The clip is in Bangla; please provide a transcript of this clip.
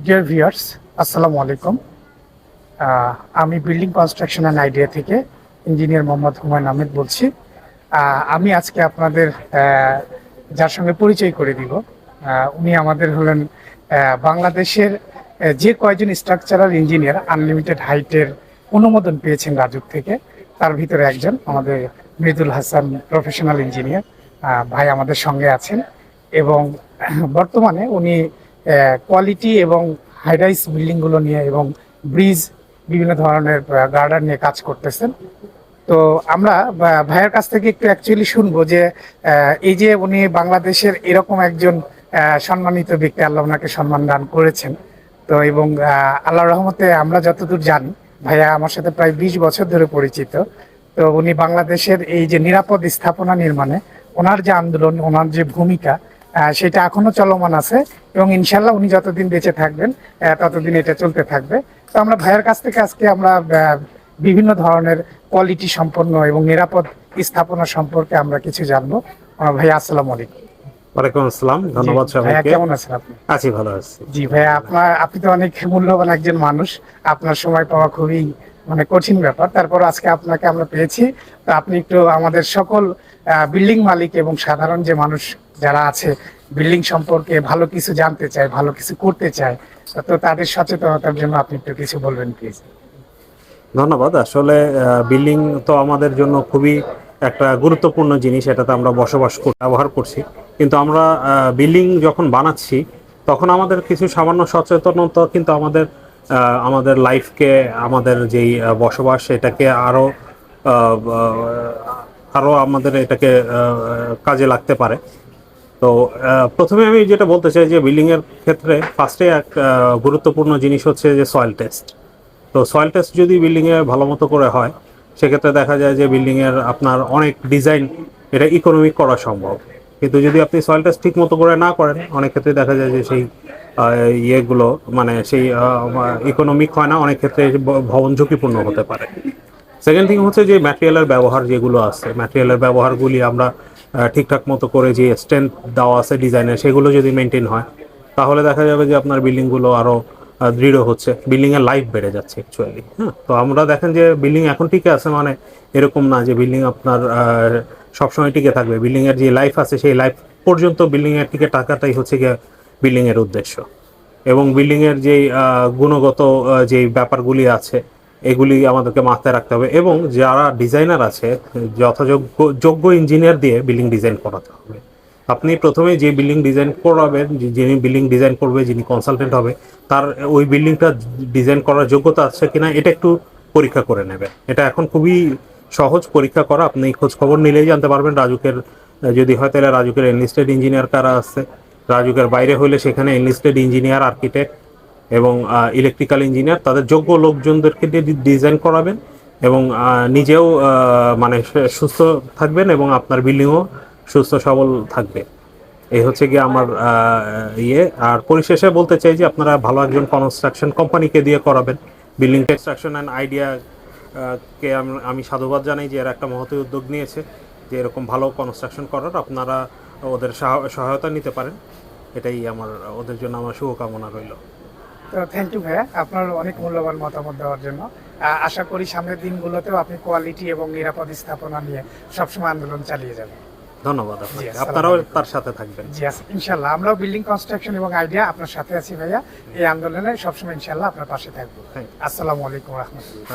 ডিয়ার ভিউয়ার্স, আসসালামু আলাইকুম। আমি বিল্ডিং কনস্ট্রাকশন অ্যান্ড আইডিয়া থেকে ইঞ্জিনিয়ার মোহাম্মদ হুমায়ুন আহমেদ বলছি। আমি আজকে আপনাদের যার সঙ্গে পরিচয় করে দিব, উনি আমাদের হলেন বাংলাদেশের যে কয়জন স্ট্রাকচারাল ইঞ্জিনিয়ার আনলিমিটেড হাইটের অনুমোদন পেয়েছেন রাজুক থেকে, তার ভিতরে একজন আমাদের মৃদুল হাসান প্রফেশনাল ইঞ্জিনিয়ার ভাই আমাদের সঙ্গে আছেন। এবং বর্তমানে উনি কোয়ালিটি এবং হাইরাইজ বিল্ডিংগুলো নিয়ে এবং ব্রিজ বিভিন্ন ধরনের গার্ডার নিয়ে কাজ করতেছেন। তো আমরা ভাইয়ের কাছ থেকে একটু অ্যাকচুয়ালি শুনবো যে এই যে উনি বাংলাদেশের এরকম একজন সম্মানিত ব্যক্তি, আল্লাহ ওনাকে সম্মান দান করেছেন। তো এবং আল্লাহর রহমতে আমরা যতদূর জানি, ভাইয়া আমার সাথে প্রায় 20 বছর ধরে পরিচিত। তো উনি বাংলাদেশের এই যে নিরাপদ স্থাপনা নির্মাণে ওনার যে আন্দোলন, ওনার যে ভূমিকা, সেটা এখনো চলমান আছে এবং ইনশাল্লাহ উনি যতদিন বেঁচে থাকবেন ততদিন এটা চলতে থাকবে। তো আমরা ভাইয়ের কাছ থেকে আজকে আমরা বিভিন্ন ধরনের কোয়ালিটি সম্পন্ন এবং নিরাপদ স্থাপনা সম্পর্কে আমরা কিছু জানবো। ভাইয়া আসসালামু আলাইকুম। ওয়ালাইকুম আসসালাম, ধন্যবাদ ভাইয়া, সবাইকে। কেমন আছেন আপনি? আছি, ভালো আছি। জি ভাইয়া, আপনি তো অনেক মূল্যবান একজন মানুষ, আপনার সময় পাওয়া খুবই কঠিন ব্যাপার। তারপর আজকে আপনাকে আমরা পেয়েছি। তো আপনি একটু আমাদের সকল বিল্ডিং মালিক এবং সাধারণ যে মানুষ যারা আছে বিল্ডিং সম্পর্কে ভালো কিছু জানতে চায়, ভালো কিছু করতে চায়, তো তাদের সচেতনতার জন্য আপনি একটু কিছু বলবেন প্লিজ। ধন্যবাদ। আসলে বিল্ডিং তো আমাদের জন্য খুবই একটা গুরুত্বপূর্ণ জিনিস, এটাতে আমরা ব্যবহার করছি। কিন্তু আমরা বিল্ডিং যখন বানাচ্ছি তখন আমাদের কিছু সামান্য সচেতনতা কিন্তু আমাদের লাইফকে, আমাদের যেই বসবাস, এটাকে আরো আমাদের এটাকে কাজে লাগতে পারে। তো প্রথমে আমি যেটা বলতে চাই যে বিল্ডিং এর ক্ষেত্রে ফার্স্টে এক গুরুত্বপূর্ণ জিনিস হচ্ছে যে সয়েল টেস্ট। তো সয়েল টেস্ট যদি বিল্ডিং এ ভালো মতো করে হয়, সেক্ষেত্রে দেখা যায় যে বিল্ডিং এর আপনার অনেক ডিজাইন এটা ইকোনমিক করা সম্ভব। কিন্তু যদি আপনি সয়েল টেস্ট ঠিক মতো করে না করেন, অনেক ক্ষেত্রে দেখা যায় যে সেই ইয়েগুলো সেই ইকোনমিক হয় না, অনেক ক্ষেত্রে ভবন ঝুঁকিপূর্ণ হতে পারে। সেকেন্ড থিং হচ্ছে যে ম্যাটেরিয়ালের ব্যবহার যেগুলো আছে, ম্যাটেরিয়ালের ব্যবহারগুলি আমরা ঠিকঠাক মতো করে যে স্ট্রেংথ দেওয়া আছে ডিজাইনের, সেগুলো যদি মেনটেন হয়, তাহলে দেখা যাবে যে আপনার বিল্ডিংগুলো আরও দৃঢ় হচ্ছে, বিল্ডিংয়ের লাইফ বেড়ে যাচ্ছে অ্যাকচুয়ালি। হ্যাঁ, তো আমরা দেখেন যে বিল্ডিং এখন টিকে আছে, মানে এরকম না যে বিল্ডিং আপনার সবসময় টিকে থাকবে। বিল্ডিংয়ের যে লাইফ আছে সেই লাইফ পর্যন্ত বিল্ডিংয়ের টিকে থাকাটাই হচ্ছে গিয়ে বিল্ডিংয়ের উদ্দেশ্য। এবং বিল্ডিংয়ের যেই গুণগত যেই ব্যাপারগুলি আছে, এগুলি আমাদেরকে মাথায় রাখতে হবে। এবং যারা ডিজাইনার আছে, যোগ্য ইঞ্জিনিয়ার দিয়ে বিল্ডিং ডিজাইন করাতে হবে। আপনি প্রথমে যে বিল্ডিং ডিজাইন করাবেন, যিনি বিল্ডিং ডিজাইন করবে, যিনি কনসালটেন্ট হবে, তার ওই বিল্ডিংটা ডিজাইন করার যোগ্যতা আছে কিনা এটা একটু পরীক্ষা করে নেবেন। এটা এখন খুবই সহজ পরীক্ষা করা, আপনি খোঁজ খবর নিলেই জানতে পারবেন। রাজুকের যদি হয় তাহলে রাজুকের এনলিস্টেড ইঞ্জিনিয়ার কারা আছে, রাজুকের বাইরে হলে সেখানে এনলিস্টেড ইঞ্জিনিয়ার, আর্কিটেক্ট এবং ইলেকট্রিক্যাল ইঞ্জিনিয়ার, তাদের যোগ্য লোকজনদেরকে দিয়ে ডিজাইন করাবেন এবং নিজেও সুস্থ থাকবেন এবং আপনার বিল্ডিংও সুস্থ সবল থাকবে। এই হচ্ছে গিয়ে আমার আর পরিশেষে বলতে চাই যে আপনারা ভালো একজন কনস্ট্রাকশন কোম্পানিকে দিয়ে করাবেন বিল্ডিং কনস্ট্রাকশন অ্যান্ড আইডিয়া কে আমি সাধুবাদ জানাই যে এরা একটা মহৎ উদ্যোগ নিয়েছে যে এরকম ভালো কনস্ট্রাকশন করার। আপনারা ওদের সহায়তা নিতে পারেন, এটাই ওদের জন্য আমার শুভকামনা রইল। তো থ্যাংক ইউ ভাইয়া, আপনার অনেক মূল্যবান মতামত দেওয়ার জন্য। আশা করি সামনের দিনগুলোতেও আপনি কোয়ালিটি এবং নিরাপদ স্থাপনা নিয়ে সবসময় আন্দোলন চালিয়ে যাবেন। ধন্যবাদ আপনাকে, আপনারাও তার সাথে থাকবেন। জি ইনশাল্লাহ, আমরাও বিল্ডিং কনস্ট্রাকশন এবং আইডিয়া আপনার সাথে আছি ভাইয়া। এই আন্দোলনে সবসময় ইনশাল্লাহ আপনার পাশে থাকবো। আসসালামু আলাইকুম রহমতুল্লাহ।